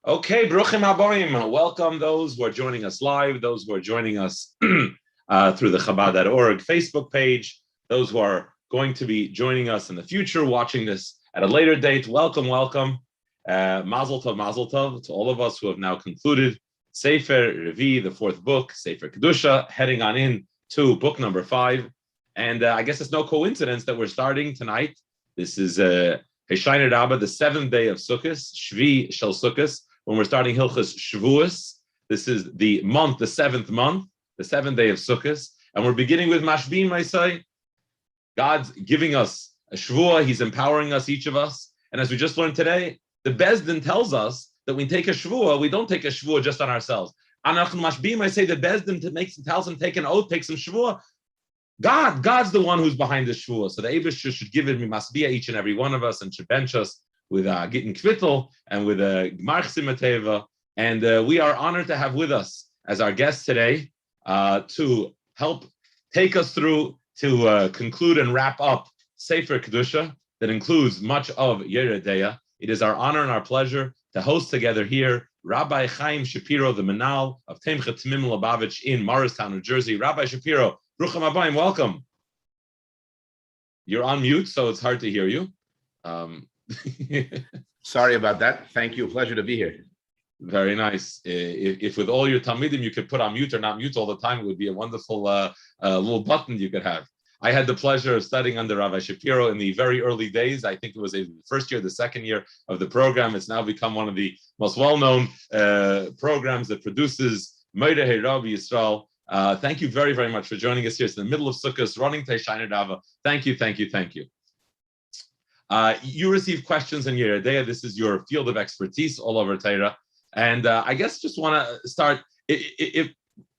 Okay, Bruchim Haboim. Welcome those who are joining us live, those who are joining us through the Chabad.org Facebook page, those who are going to be joining us in the future, watching this at a later date. Welcome, welcome. Mazel tov to all of us who have now concluded Sefer Revi, the fourth book, Sefer Kedusha, heading on in to book number 5. And I guess it's no coincidence that we're starting tonight. This is Heshainer Rabba, the 7th day of Sukkot, Shvi Shel Sukkot, when we're starting Hilchos Shavuos. This is the month, the 7th month, the 7th day of Sukkot, and we're beginning with Mashbim, I say. God's giving us a Shavuah, He's empowering us, each of us, and as we just learned today, the Bezdin tells us that when we take a Shavuah, we don't take a Shavuah just on ourselves. Anachnu Mashbim, I say the Bezdin tells him, take an oath, take some Shavuah. God's the one who's behind the Shavuah. So the Eibusher should give it Mimasbia, each and every one of us, and should bench us with Gittin Kvittel and with Gmar Chsimateva. And we are honored to have with us as our guest today to help take us through to conclude and wrap up Sefer Kedusha that includes much of Yeredeya. It is our honor and our pleasure to host together here Rabbi Chaim Shapiro, the Manal of Temcha Tmim Lubavitch in Morristown, New Jersey. Rabbi Shapiro, Bruchim Habayim, welcome. You're on mute, so it's hard to hear you. Sorry about that. Thank you. Pleasure to be here. Very nice. If with all your Talmidim you could put on mute or not mute all the time, it would be a wonderful little button you could have. I had the pleasure of studying under Rabbi Shapiro in the very early days. I think it was the first year, the second year of the program. It's now become one of the most well-known programs that produces Moedeh Rabbi Yisrael. Thank you very, very much for joining us here. It's in the middle of Sukkot, running Teishainer Dava. Thank you. You receive questions in Yeredeya. This is your field of expertise all over Torah. And I guess just want to start,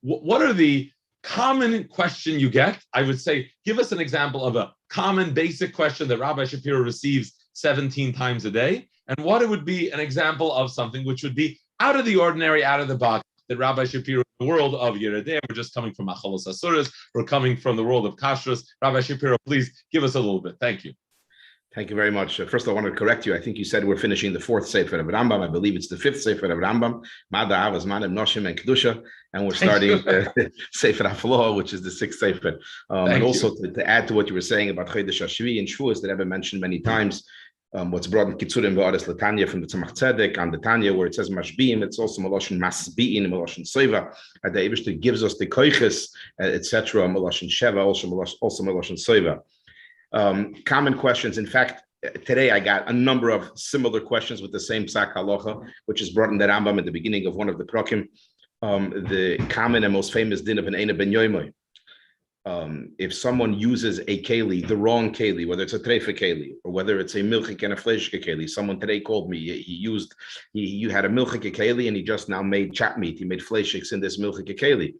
what are the common question you get? I would say, give us an example of a common basic question that Rabbi Shapiro receives 17 times a day. And what it would be an example of something which would be out of the ordinary, out of the box, that Rabbi Shapiro, the world of Yeredeya, we're just coming from Achalos Asuras, we're coming from the world of Kashrus. Rabbi Shapiro, please give us a little bit. Thank you. Thank you very much. First, I want to correct you. I think you said we're finishing the 4th Sefer of Rambam. I believe it's the 5th Sefer of Rambam, Mada Avas Manim Noshim and Kedusha, and we're starting Sefer Hafloah, which is the 6th Sefer. And also to add to what you were saying about Chodesh HaShvi and Shavuos that I've mentioned many times, what's brought in Kitzurim V'Ares Latanya from the Tzemach Tzedek on the Tanya where it says Mashbiim, it's also Maloshin Masbi'in, Maloshin Soiva. The Eibusher gives us the Koiches, etc. Maloshin Sheva, also Maloshin Soiva. Common questions. In fact, today I got a number of similar questions with the same psak halacha, which is brought in the Rambam at the beginning of one of the prokim. The common and most famous din of an Eina ben Yoimoy. If someone uses a keli, the wrong keli, whether it's a treifa keli or whether it's a milchik and a fleshike keli. Someone today called me. He had a milchik keli and he just now made chap meat. He made fleshiks in this milchik keli.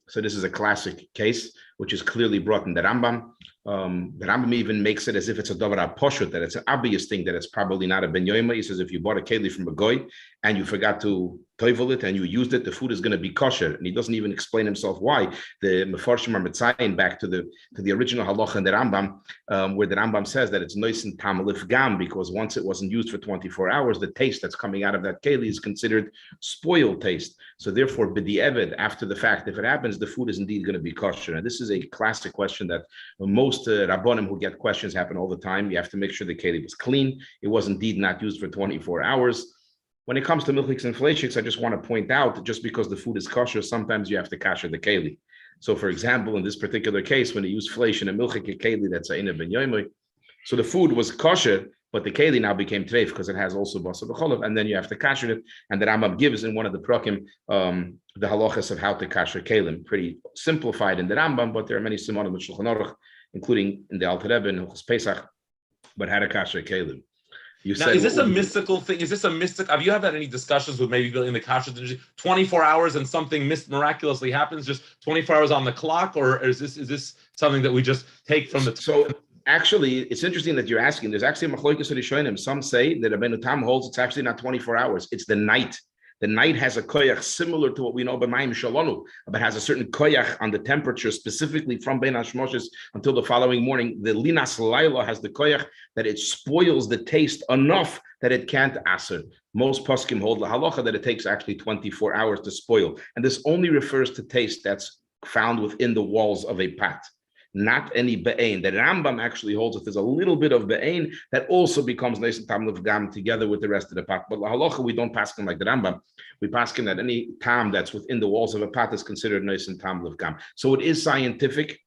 So this is a classic case, which is clearly brought in the Rambam. The Rambam even makes it as if it's a davar poshut, that it's an obvious thing that it's probably not a ben yoima. He says if you bought a keli from a goy and you forgot to toivel it and you used it, the food is going to be kosher. And he doesn't even explain himself why. The mefarshim are mitzayin back to the original halacha in the Rambam, where the Rambam says that it's noisen tam lifgam, because once it wasn't used for 24 hours, the taste that's coming out of that keli is considered spoiled taste. So therefore, b'di'evid, after the fact, if it happens, the food is indeed going to be kosher. And this is a classic question that most rabbonim who get questions happen all the time. You have to make sure the keli was clean. It was indeed not used for 24 hours. When it comes to milchiks and fleishiks, I just want to point out that just because the food is kosher, sometimes you have to kasher the keli. So, for example, in this particular case, when you use fleish in a milchik keli, that's a ben yoimoy. So the food was kosher, but the keli now became treif because it has also basar b'cholav, and then you have to kasher it. And the Rambam gives in one of the prokim the halachas of how to kasher kelim, pretty simplified in the Rambam, but there are many simonim in Shulchan Aruch, including in the Alter Rebbe and Hilchos Pesach, but how to kasher kelim. Now, is this a mystical thing? Is this a mystic? Have you had any discussions with maybe in the kashrut industry? 24 hours and something miraculously happens, just 24 hours on the clock, or is this something that we just take from the? So actually, it's interesting that you're asking. There's actually a machlokes rishonim. Some say that Rabbeinu Tam holds it's actually not 24 hours. It's the night. The night has a koyach similar to what we know by Mayim Shalonu, but has a certain koyach on the temperature, specifically from Bein Hashmoshes until the following morning. The Linas Laila has the koyach that it spoils the taste enough that it can't aser. Most poskim hold the halacha that it takes actually 24 hours to spoil. And this only refers to taste that's found within the walls of a pot, not any be'ain. The Rambam actually holds that there's a little bit of be'ain that also becomes neis and tam l'vgam together with the rest of the pot. But la halacha, we don't pass him like the Rambam. We pass him that any tam that's within the walls of a pot is considered neis and tam l'vgam. So it is scientific.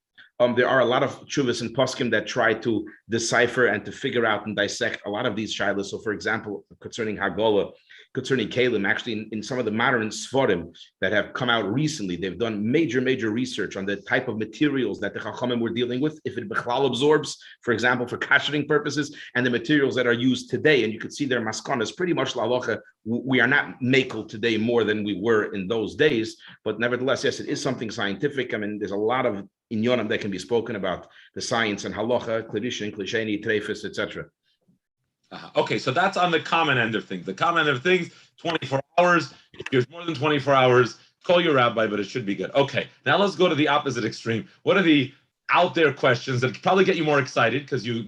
There are a lot of chuvas and poskim that try to decipher and to figure out and dissect a lot of these shilas. So, for example, concerning Hagolah, concerning Kalim, actually in some of the modern Sforim that have come out recently, they've done major research on the type of materials that the Chachamim were dealing with, if it Bechlal absorbs, for example, for kashering purposes, and the materials that are used today. And you could see their maskanas pretty much la halacha. We are not makel today more than we were in those days, but nevertheless, yes, it is something scientific. I mean, there's a lot of inyonim that can be spoken about the science and halacha, klishin, klisheni, trefus, etc. Okay, so that's on the common end of things. The common end of things, 24 hours. If there's more than 24 hours, call your rabbi, but it should be good. Okay, now let's go to the opposite extreme. What are the out there questions that probably get you more excited because you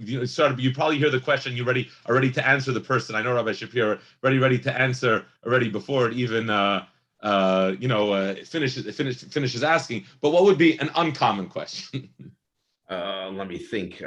probably hear the question, are ready to answer the person. I know Rabbi Shapiro ready to answer already before it even finishes asking. But what would be an uncommon question? Let me think.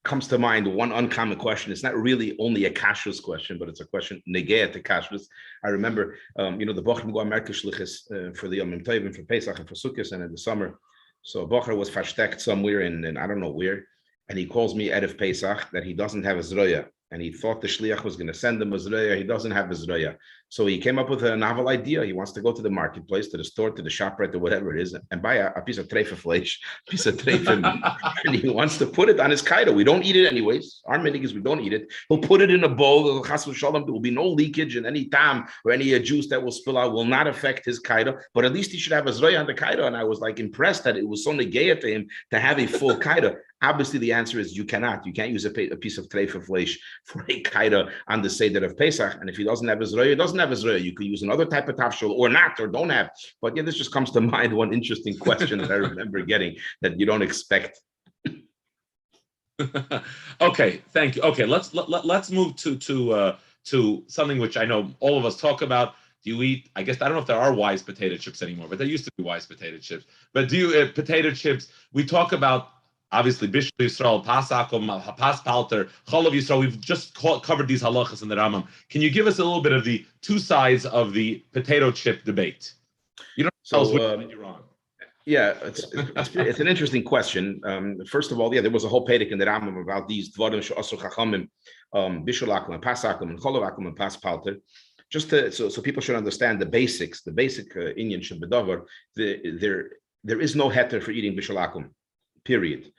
Comes to mind one uncommon question. It's not really only a kashrus question, but it's a question negea to kashrus. I remember, the Bochum go America shlichus for the Yom Tovim, for Pesach and for Sukkot, and in the summer. So Bocher was versteckt somewhere in I don't know where, and he calls me Erev Pesach that he doesn't have a zroya, and he thought the shliach was going to send him a zroya. He doesn't have a zroya, so he came up with a novel idea. He wants to go to the marketplace, to the store, to the ShopRite, or whatever it is, and buy a piece of treifa flesh, piece of treifa meat, and he wants to put it on his kaido. We don't eat it anyways. Our minig is we don't eat it. He'll put it in a bowl. Chas v'shalom, there will be no leakage, and any tam or any juice that will spill out will not affect his kaido. But at least he should have a zroya on the kaido. And I was like impressed that it was so negaya to him to have a full kaido. Obviously, the answer is you cannot. You can't use a piece of treifa flesh for a kaida on the Seder of Pesach. And if he doesn't have Israel, he doesn't have Israel. You could use another type of tafshil or not, or don't have. But yeah, this just comes to mind one interesting question that I remember getting that you don't expect. Okay, thank you. Okay, let's move to something which I know all of us talk about. Do you eat? I guess I don't know if there are wise potato chips anymore, but there used to be wise potato chips. But do you potato chips? We talk about. Obviously, Bishul Yisrael, Pasakum, Pas Palter, Cholav Yisrael. We've just covered these halachas in the Rambam. Can you give us a little bit of the two sides of the potato chip debate? You don't tell us which you're wrong. Yeah, it's an interesting question. First of all, there was a whole pedic in the Rambam about these dvarim she'asur chachamim, Bishul Akum and Pasakum and Cholav Akum and Pas Palter. Just so people should understand the basics, the basic inyan shebedavar. There is no heter for eating Bishul Akum. Period.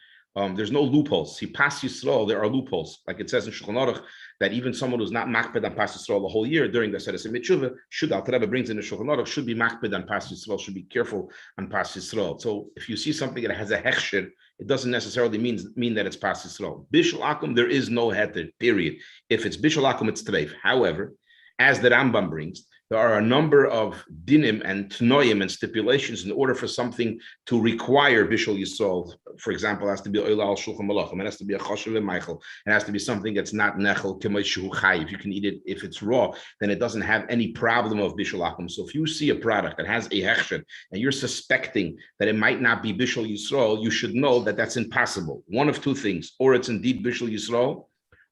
There's no loopholes. See, Pas Yisrael, there are loopholes. Like it says in Shulchan Aruch, that even someone who's not makpid on Pas Yisrael the whole year during the Seder Mitzvah should, Al Rebbe brings in the Shulchan Aruch, should be makpid on Pas Yisrael, should be careful on Pas Yisrael. So if you see something that has a hechsher, it doesn't necessarily mean that it's Pas Yisrael. Bishul Akum, there is no heter, period. If it's Bishul Akum, it's treif. However, as the Rambam brings, there are a number of dinim and tnoim and stipulations in order for something to require Bishul Yisrael. For example, it has to be oila al shulchan malachim. It has to be a choshev v'meichel. It has to be something that's not nechel k'moishu chay. If you can eat it, if it's raw, then it doesn't have any problem of Bishul Akum. So if you see a product that has a hechsher and you're suspecting that it might not be Bishul Yisrael, you should know that that's impossible. One of two things: or it's indeed Bishul Yisrael,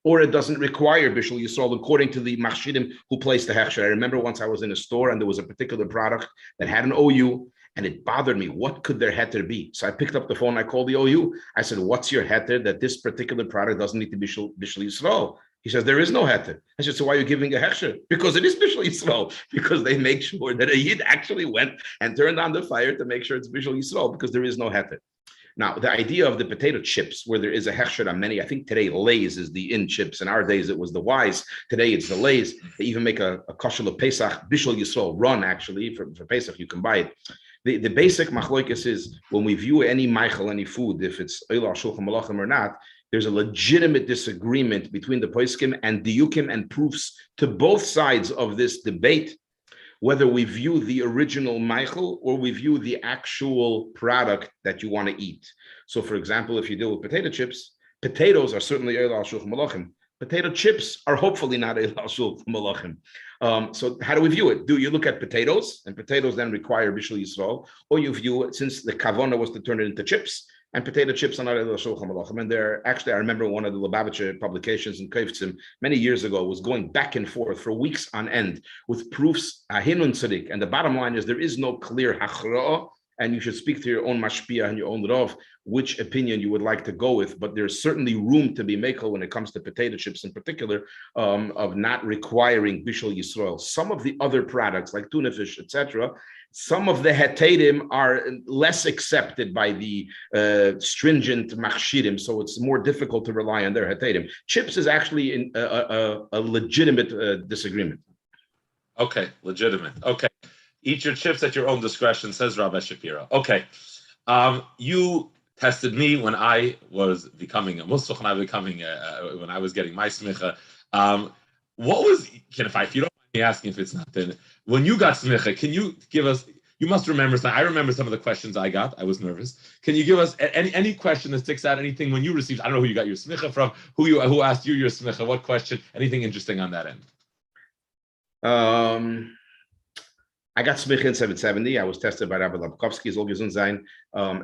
or it doesn't require Bishul Yisrael according to the machshirim who placed the hechsher. I remember once I was in a store and there was a particular product that had an OU and it bothered me. What could their heter be? So I picked up the phone, I called the OU. I said, what's your heter that this particular product doesn't need to be Bishul Yisrael? He says, there is no heter. I said, so why are you giving a hechsher? Because it is Bishul Yisrael, because they make sure that a yid actually went and turned on the fire to make sure it's Bishul Yisrael, because there is no heter. Now, the idea of the potato chips, where there is a hechsher on many, I think today Lay's is the in chips. In our days, it was the Wise. Today, it's the Lay's. They even make a kosher of Pesach, Bishul Yisrael run, actually, for Pesach, you can buy it. The basic machloikis is when we view any meichel, any food, if it's oila shulchan malachim or not, there's a legitimate disagreement between the poskim and diukim and proofs to both sides of this debate, whether we view the original meichel or we view the actual product that you want to eat. So, for example, if you deal with potato chips, potatoes are certainly oil al shulchan malachim, Potato chips are hopefully not a lashul malachim. So how do we view it? Do you look at potatoes, and potatoes then require bishul yisrael, or you view it since the kavana was to turn it into chips, and potato chips are not a lashul malachim. And there, actually, I remember one of the Lubavitcher publications in Koftzim many years ago was going back and forth for weeks on end with proofs ahinun tzadik. And the bottom line is there is no clear hachra'ah, and you should speak to your own mashpia and your own rav which opinion you would like to go with. But there's certainly room to be mekel when it comes to potato chips in particular, of not requiring bishul yisrael. Some of the other products like tuna fish, etc., some of the hetadim are less accepted by the stringent machshirim, so it's more difficult to rely on their hetadim. Chips is actually a legitimate disagreement. Okay, legitimate. Okay. Eat your chips at your own discretion, says Rabbi Shapiro. Okay. You tested me when I was becoming a Muslim, when I was getting my smicha. What was, if you don't mind me asking if it's not then, when you got smicha, can you give us, you must remember, I remember some of the questions I got. I was nervous. Can you give us any question that sticks out, anything when you received, I don't know who you got your smicha from, who asked you your smicha, what question, anything interesting on that end? I got smicha in 770. I was tested by Rabbi Lapkovsky,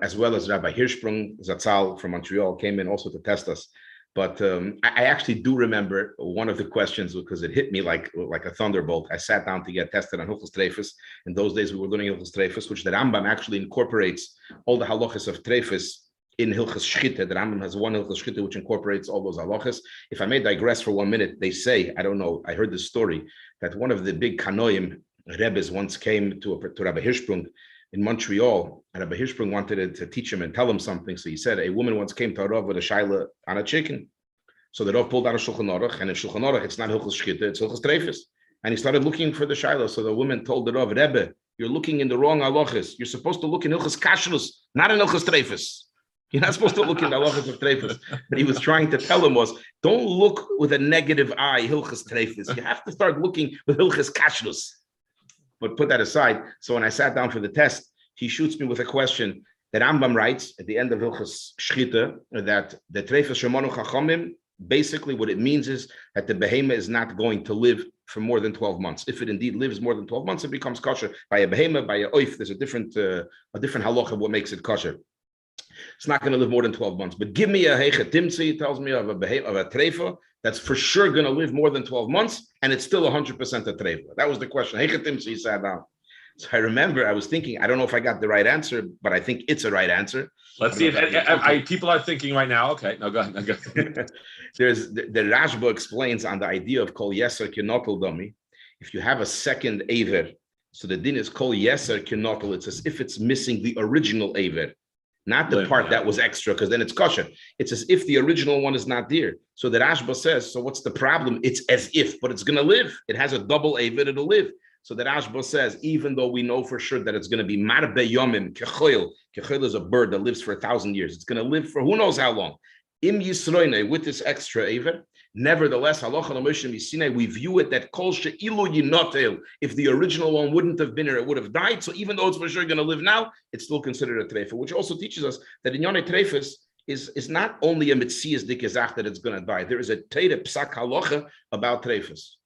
as well as Rabbi Hirschsprung Zatzal from Montreal came in also to test us. But I actually do remember one of the questions because it hit me like a thunderbolt. I sat down to get tested on Hilchos Treifus. In those days, we were learning Hilchos Treifus, which the Rambam actually incorporates all the halachas of Treifus in Hilchos Shchita. The Rambam has one Hilchos Shchita which incorporates all those halachas. If I may digress for 1 minute, they say, I don't know, I heard this story, that one of the big Kanoim, Rebbes, once came to Rabbi Hirschsprung in Montreal, and Rabbi Hirschsprung wanted to teach him and tell him something. So he said, a woman once came to a Rav with a shaila on a chicken. So the Rav pulled out a Shulchan Aruch, and in Shulchan Aruch, it's not Hilchos Shchita, it's Hilchos Treifus. And he started looking for the shaila. So the woman told the Rav, Rebbe, you're looking in the wrong halachas. You're supposed to look in Hilchos Kashrus, not in Hilchos Treifus. You're not supposed to look in the halachas of Treifus. What he was trying to tell him was, don't look with a negative eye, Hilchos Treifus. You have to start looking with Hilchos Kashrus. But put that aside. So when I sat down for the test, he shoots me with a question that Rambam writes at the end of Hilchos Shchita that the Treifus Shemonu Chachamim, basically what it means is that the behema is not going to live for more than 12 months. If it indeed lives more than 12 months, it becomes kosher. By a behema, by a oif, there's a different halacha of what makes it kosher. It's not going to live more than 12 months. But give me a heicha timtzi, tells me of a treifa that's for sure going to live more than 12 months, and it's still 100% a treifa. That was the question. Heicha timtzi sat down. So I remember I was thinking, I don't know if I got the right answer, but I think it's a right answer. Let's see if people are thinking right now. Okay, no, go ahead. There's the Rashba explains on the idea of kol yeser kenotel dami. If you have a second aver, so the din is kol yeser kenotel. It's as if it's missing the original aver. Not the part that was extra, because then it's kosher. It's as if the original one is not there. So the Rashba says, so what's the problem? It's as if, but it's going to live. It has a double avid, it'll live. So the Rashba says, even though we know for sure that it's going to be marbe yomim, kechoil. Kechoil is a bird that lives for 1,000 years. It's going to live for who knows how long. Im Yisroine, with this extra avid. Nevertheless, we view it that kol she'ilu yinotel, if the original one wouldn't have been here, it would have died. So even though it's for sure going to live now, it's still considered a treifa, which also teaches us that in Yonei Treifus is not only a mitzias dikazach that it's going to die. There is a teire psak halacha about treifus.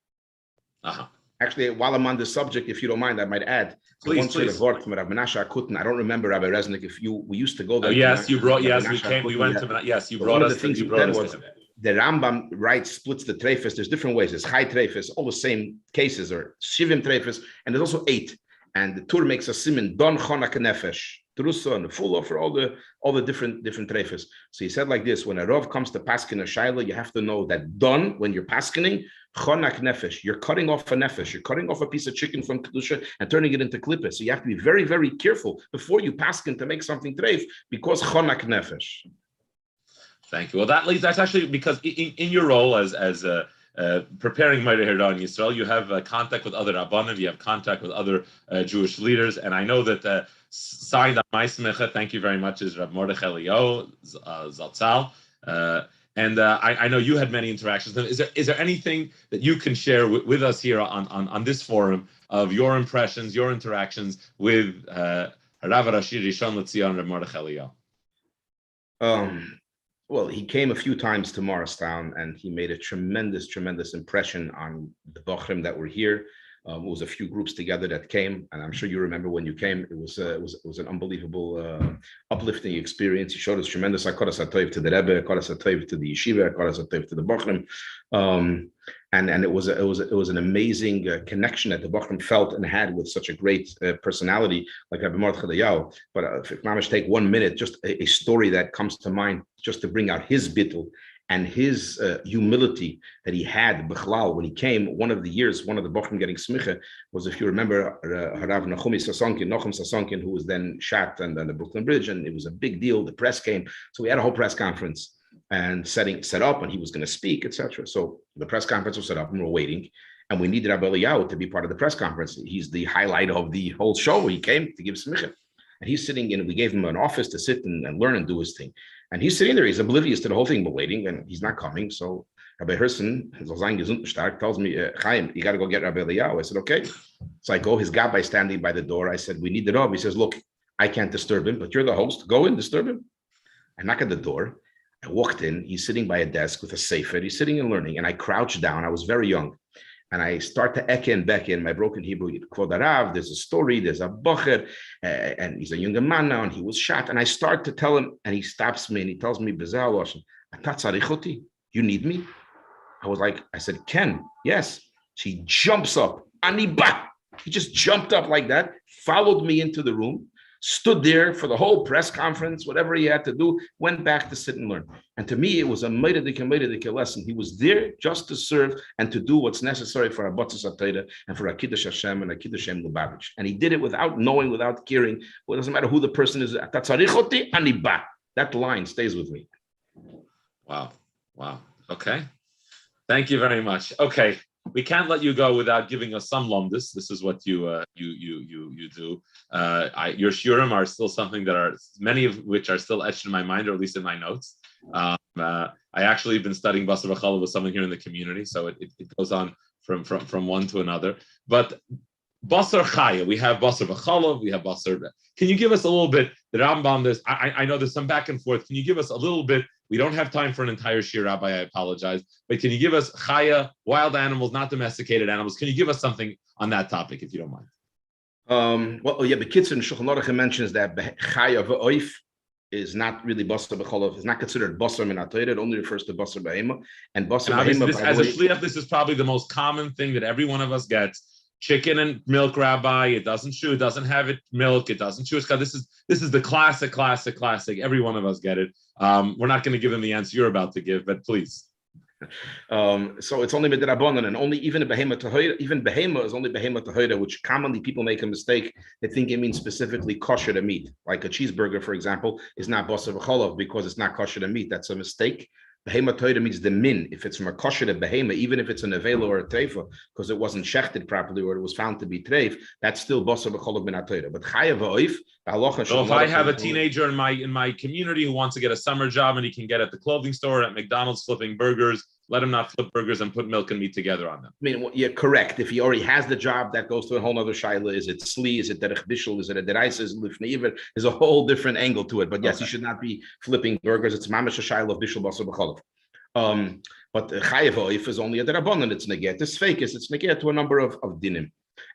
Actually, while I'm on this subject, if you don't mind, I might add please. Word from Rav Menashe Akutin. I don't remember Rabbi Reznik. We used to go there. Oh, yes, you brought. Yes, we came. We went to. Yes, you brought us. You brought us. The Rambam writes, splits the treifus. There's different ways. There's chai treifus, all the same cases, or shivim treifus, and there's also 8. And the Tur makes a siman don chonak nefesh, trusa and full for all the different treifus. So he said like this: when a rov comes to paskin a shaila, you have to know that don, when you're paskining, chonak nefesh, you're cutting off a nefesh, you're cutting off a piece of chicken from kedusha and turning it into klippah. So you have to be very, very careful before you paskin to make something treif, because chonak nefesh. Thank you. Well, that's actually because in your role as preparing Ma'aser Hirdan Yisrael, you have contact with other Rabbanim, you have contact with other Jewish leaders, and I know that signed on my smicha, thank you very much, is Rav Mordechai Eliyahu Zatzal, and I know you had many interactions. Is there anything that you can share with us here on this forum of your impressions, your interactions with Rav Rashi Rishon LeZion Rav Mordechai Eliyahu? Well, he came a few times to Morristown, and he made a tremendous, tremendous impression on the Bochrim that were here. It was a few groups together that came, and I'm sure you remember when you came. It was an unbelievable, uplifting experience. He showed us tremendous hakaras hatov to the Rebbe, hakaras hatov to the yeshiva, hakaras hatov to the Bochrim, and it was an amazing connection that the Bochrim felt and had with such a great personality like Rabbi Mordechai Dayahu. But if Mamish take 1 minute, just a story that comes to mind, just to bring out his bittul and his humility that he had b'chlal when he came. One of the Bochrim getting smicha was, if you remember, Harav Nachum Sasonkin, who was then shot on the Brooklyn Bridge, and it was a big deal. The press came, so we had a whole press conference and set up, and he was going to speak, etc. So the press conference was set up, and we were waiting, and we needed Rabbi Eliyahu to be part of the press conference. He's the highlight of the whole show. He came to give smicha, and he's sitting in. We gave him an office to sit and learn and do his thing. And he's sitting there, he's oblivious to the whole thing, but waiting, and he's not coming. So Rabbi Herson, tells me, Chaim, you got to go get Rabbi Eliyahu. I said, okay. So I go, his gabbai standing by the door. I said, we need the Rav. He says, look, I can't disturb him, but you're the host. Go in, disturb him. I knock at the door. I walked in. He's sitting by a desk with a sefer. He's sitting and learning. And I crouched down. I was very young. And I start to eke and beck in my broken Hebrew. Kvod Arav, there's a story, there's a bocher, and he's a younger man now, and he was shot. And I start to tell him, and he stops me and he tells me, you need me? I said, Ken, yes. She jumps up, Aniba. He just jumped up like that, followed me into the room, stood there for the whole press conference, whatever he had to do, went back to sit and learn. And to me, it was a meidadike lesson. He was there just to serve and to do what's necessary for a Batzas HaTorah and for a Kiddush Hashem and a Kiddush Hashem Lubavitch. And he did it without knowing, without caring. Well, it doesn't matter who the person is. That line stays with me. Wow. Okay. Thank you very much. Okay. We can't let you go without giving us some lomdus. This is what you do. Your shurim are still something that are, many of which are still etched in my mind, or at least in my notes. I actually have been studying basar v'challah with someone here in the community, so it goes on from one to another. But basar chaya, we have basar v'challah, we have basar. Can you give us a little bit? The Rambam, I know there's some back and forth. Can you give us a little bit? We don't have time for an entire shir, Rabbi, I apologize. But can you give us chaya, wild animals, not domesticated animals? Can you give us something on that topic, if you don't mind? Well, yeah, but Kitzur and Shulchan Aruch mentions that chaya v'oif is not really basar b'cholov. It's not considered basar min HaTorah. It only refers to basar behema. And basar behema, as a shliach, this is probably the most common thing that every one of us gets. Chicken and milk, Rabbi. It doesn't chew. It doesn't have it milk. It doesn't chew. This is the classic. Every one of us get it. We're not going to give them the answer you're about to give, but please. So it's only midrabanan, and only even a behema tahira. Even behema is only behema tahira, which commonly people make a mistake. They think it means specifically kosher to meat, like a cheeseburger, for example, is not basar v'cholov because it's not kosher to meat. That's a mistake. Behema Torah means the min. If it's from a kosher to behema, even if it's a nevela or a treifa, because it wasn't shechted properly or it was found to be treif, that's still basar b'cholov min Torah. But chaya v'oif, halacha. So if I have a teenager in my community who wants to get a summer job and he can get at the clothing store at McDonald's flipping burgers, let him not flip burgers and put milk and meat together on them. I mean, yeah, correct. If he already has the job, that goes to a whole other shaila. Is it sli? Is it derech bishul? Is it a deraisa? Is it lifnei iver? There's a whole different angle to it. But yes, you should not be flipping burgers. It's mamash a shaila of bishul basar b'cholov. But chayev oif is only a derabanan. It's neget. It's fake. It's neget to a number of dinim.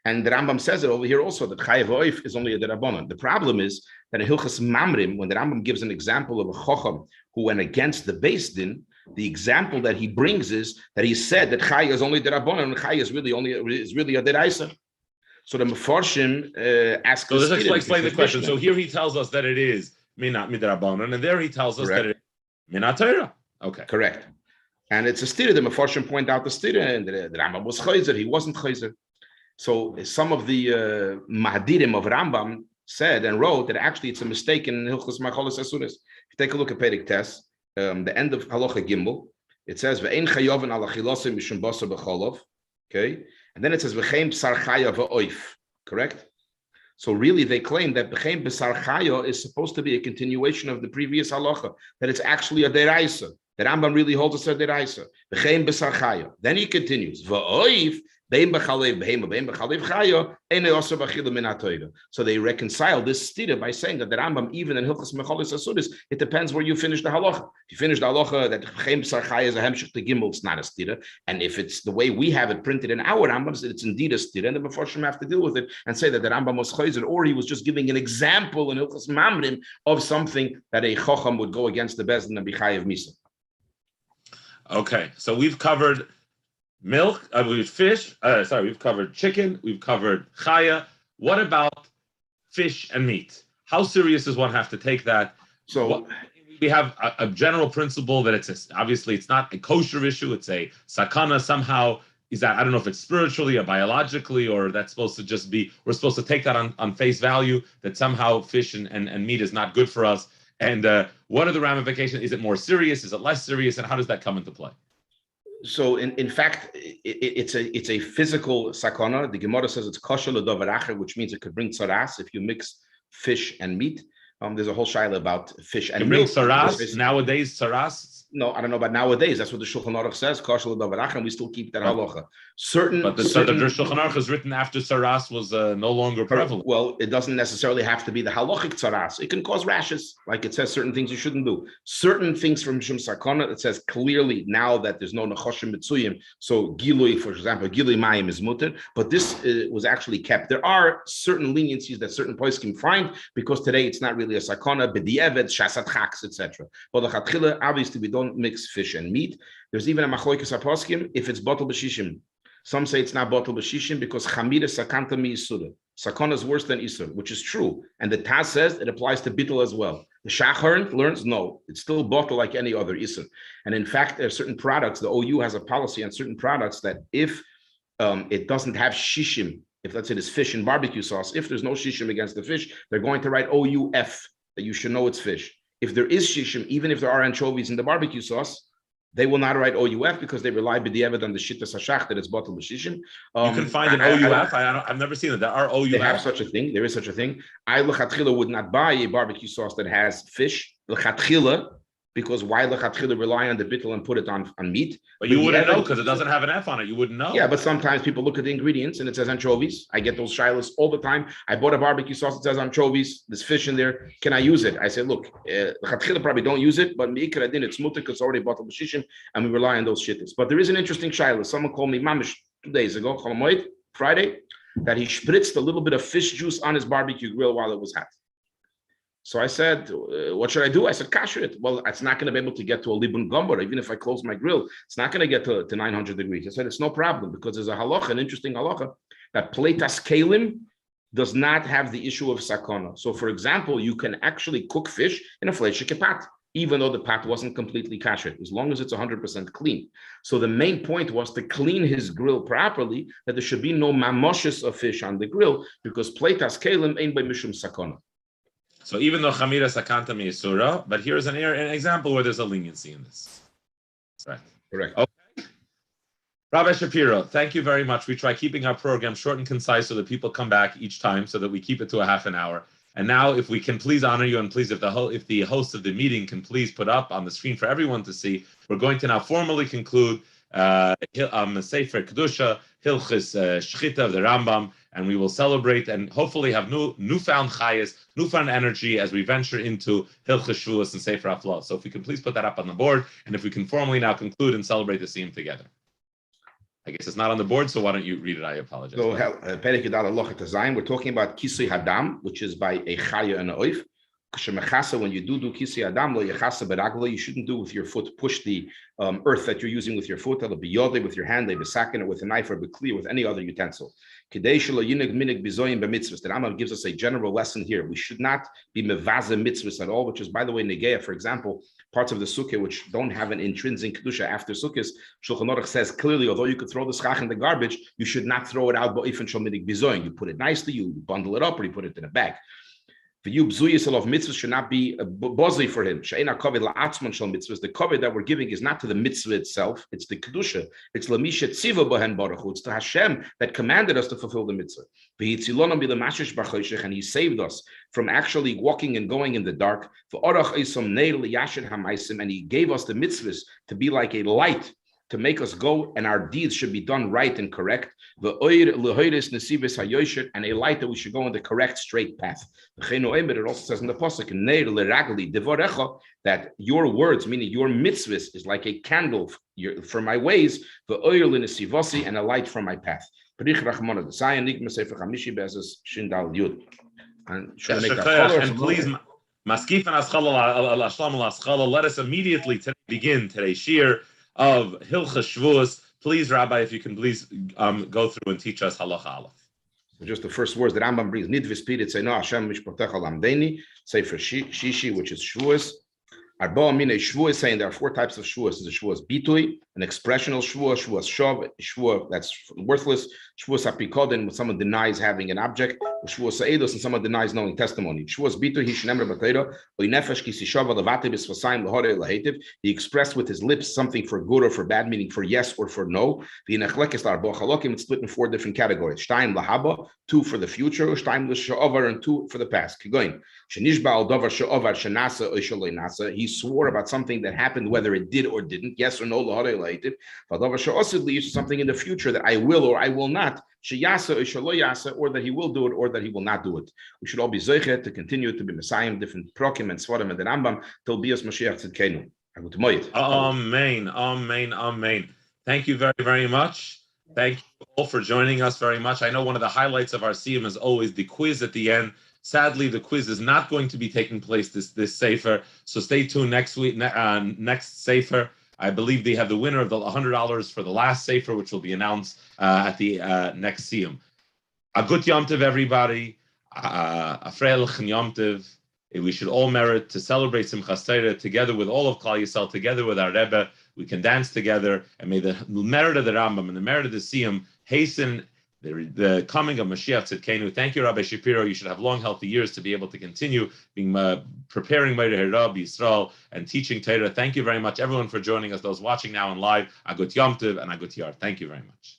And the Rambam says it over here also that chayev oif is only a derabanan. The problem is that in Hilchas Mamrim, when the Rambam gives an example of a chacham who went against the beis din, the example that he brings is that he said that chaya is only derabanan and chaya is really a deraisa. So the Mefarshim ask. So let's explain the question. So here he tells us that it is minat midrabanan, and there he tells us that it is minat Torah. Okay, correct. And it's a stira. The Mefarshim point out the stira, and the Rambam was chayzer. He wasn't chayzer. So some of the Mahadirim of Rambam said and wrote that actually it's a mistake in Hilchos Machalos Asuris. If you take a look at Perek Tes, the end of Halacha Gimel, it says ve'ein chayoven ala chilosim mishum basar b'cholov. Okay, and then it says v'chein b'sar chaya v'oif. Correct. So really, they claim that v'chein b'sar chaya is supposed to be a continuation of the previous halacha, that it's actually a deraisa. The Rambam really holds us a deraisa. V'chein b'sar chaya. Then he continues v'oif So they reconcile this stira by saying that the Rambam, even in Hilchos Mechalos Asudis, it depends where you finish the halacha. If you finish the halacha that Chaim Psar Chai is a hemshich to Gimel, it's not a stira. And if it's the way we have it printed in our Rambams, it's indeed a stira. And the Mefarshim have to deal with it and say that the Rambam was chayzer, or he was just giving an example in Hilchos Mamrim of something that a Chacham would go against the Bezdin and be chayav misa. Okay, so we've covered milk, we've covered chicken, we've covered chaya. What about fish and meat? How serious does one have to take that? So we have a general principle that obviously it's not a kosher issue, it's a sakana somehow. Is that, I don't know if it's spiritually or biologically, or that's supposed to just be, we're supposed to take that on face value, that somehow fish and meat is not good for us. And what are the ramifications? Is it more serious? Is it less serious? And how does that come into play? So in fact, it's a physical sakana. The Gemara says it's kosher l'dover acher, which means it could bring tzaras if you mix fish and meat. There's a whole shaila about fish and milk. Tzaras nowadays. Tzaras. No, I don't know about nowadays. That's what the Shulchan Aruch says, kosher l'dover acher, and we still keep that halacha. But the Shulchan Aruch is written after tzaras was no longer prevalent. Well, it doesn't necessarily have to be the halachic tzaras. It can cause rashes, like it says certain things you shouldn't do. Certain things from Mishum Sakana, it says clearly now that there's no nechoshim mitzuyim. So gilui, for example, gilui mayim is mutter, but this was actually kept. There are certain leniencies that certain poskim find because today it's not really a sakana, b'di'evet, shasat chaks, etc. But the chatchila, obviously, we don't mix fish and meat. There's even a machloikas poskim if it's bottle b'shishim. Some say it's not bottle b'shishim because chamira sakanta mi isura. Sakana is worse than isur, which is true. And the Taz says it applies to bittul as well. The Shachar learns no, it's still bottle like any other isur. And in fact, there are certain products. The OU has a policy on certain products that if it doesn't have shishim, if let's say there's fish in barbecue sauce, if there's no shishim against the fish, they're going to write OUF, that you should know it's fish. If there is shishim, even if there are anchovies in the barbecue sauce, they will not write OUF because they rely b'di'evet on the shittas hashach that it's bottle b'shishim. You can find an OUF. I've never seen it. There are OUF. They have such a thing. There is such a thing. I l'chatchila would not buy a barbecue sauce that has fish l'chatchila, because why l'chatchila rely on the bittul and put it on meat? But you wouldn't know because it doesn't have an F on it. You wouldn't know. Yeah, but sometimes people look at the ingredients and it says anchovies. I get those shilas all the time. I bought a barbecue sauce that says anchovies. There's fish in there. Can I use it? I said, look, l'chatchila probably don't use it, but mi'ikar adin it's mutter because it's already bottle b'shishim and we rely on those shittas. But there is an interesting shilas. Someone called me mamish 2 days ago, Friday, that he spritzed a little bit of fish juice on his barbecue grill while it was hot. So I said, what should I do? I said, kasher it. Well, it's not going to be able to get to a libun gombar. Even if I close my grill, it's not going to get to 900 degrees. I said, it's no problem because there's a halacha, an interesting halacha, that pleitas kelim does not have the issue of sakana. So for example, you can actually cook fish in a fleishike pot, even though the pot wasn't completely kasher, as long as it's 100% clean. So the main point was to clean his grill properly, that there should be no mamoshes of fish on the grill, because pleitas kelim ain't by mishum sakana. So even though chamira sakanta mi isura, but here's an example where there's a leniency in this. Right. Correct. Okay. Rabbi Shapiro, thank you very much. We try keeping our program short and concise so that people come back each time, so that we keep it to a half an hour. And now, if we can please honor you, and please, if the host of the meeting can please put up on the screen for everyone to see, we're going to now formally conclude Sefer Kedusha, Hilchis Shchita of the Rambam, and we will celebrate and hopefully have newfound chayas, newfound energy as we venture into Hilchis Shavuos and Sefer Aflah. So if we can please put that up on the board, and if we can formally now conclude and celebrate the Siyum together. I guess it's not on the board, so why don't you read it? I apologize. So, we're talking about Kisui Hadam, which is by a Chaya and a Oif. When you do Kisui Hadam, you shouldn't do with your foot, push the earth that you're using with your foot, with your hand, with a knife, or with any other utensil. The Rambam gives us a general lesson here. We should not be mevaze mitzvahs at all, which is, by the way, negeya. For example, parts of the sukkah which don't have an intrinsic kedusha after sukkahs, Shulchan Aruch says clearly, although you could throw the schach in the garbage, you should not throw it out ba'ifin shel minig bizoyin. You put it nicely, you bundle it up, or you put it in a bag. The bzuyis of mitzvahs should not be a bozi for him. She'ena kovid la'atzman shel mitzvahs. The kovid that we're giving is not to the mitzvah itself; it's the kedusha. It's lamisha tziva b'hen baruch hu. It's to Hashem that commanded us to fulfill the mitzvah. V'yitzilonu bilamashish b'choshech, and He saved us from actually walking and going in the dark. V'orach isom neir liyashir hamaisim, and He gave us the mitzvahs to be like a light to make us go, and our deeds should be done right and correct. And a light that we should go in the correct, straight path. It also says in the pasuk, that your words, meaning your mitzvahs, is like a candle for my ways, and a light from my path. And please, let us immediately begin today's shir of Hilchas Shavuos. Please, Rabbi, if you can please go through and teach us halacha aleph. So just the first words that Rambam brings, Nidvis Pirit say no Hashem Mishpotech Alamdeni, Sefer Shishi, which is Shavuos. Arba Mine Shavuos, saying there are 4 types of Shavuos. There's a Shavuos Bitui, an expressional Shavuos, Shavuos Shav, Shavuos that's worthless, Shavuos Apikoden, when someone denies having an object, Shavuos Eidos, and someone denies knowing testimony. Shavuos Bitui, he Shnemer Batera, Oinefesh Kisishava Levate Bisvasaim Lahore Lahetiv, he expressed with his lips something for good or for bad, meaning for yes or for no. The Nechlekes Arba Chalokim, it's split in 4 different categories. Shtaim Lahaba, 2 for the future, Shtaim L'Sha'avar, and 2 for the past. Kigoin. Shenishba al Davar Sha'avar Shanasa Oishalei Nasa, he swore about something that happened, whether it did or didn't, yes or no, something in the future that I will or I will not, or that he will do it or that he will not do it. We should all be zeiche to continue to be Messiah, different prokim and svarim and the Rambam till bias Mashiach tzidkenu. Amen, amen, amen. Thank you very, very much. Thank you all for joining us very much. I know one of the highlights of our Siyum is always the quiz at the end. Sadly, the quiz is not going to be taking place this Sefer, so stay tuned next week. Next Sefer, I believe they have the winner of the $100 for the last Sefer, which will be announced at the next Siyum. A good Yom Tov, everybody. A freilich Yom Tov. We should all merit to celebrate Simchas Torah together with all of Klal Yisrael, together with our Rebbe. We can dance together, and may the merit of the Rambam and the merit of the Siyum hasten the coming of Mashiach Tzidkenu. Thank you, Rabbi Shapiro. You should have long, healthy years to be able to continue being preparing Meireh Rabbi Yisrael and teaching Torah. Thank you very much, everyone, for joining us. Those watching now on live, Agut Yom Tov and Agut Yar. Thank you very much.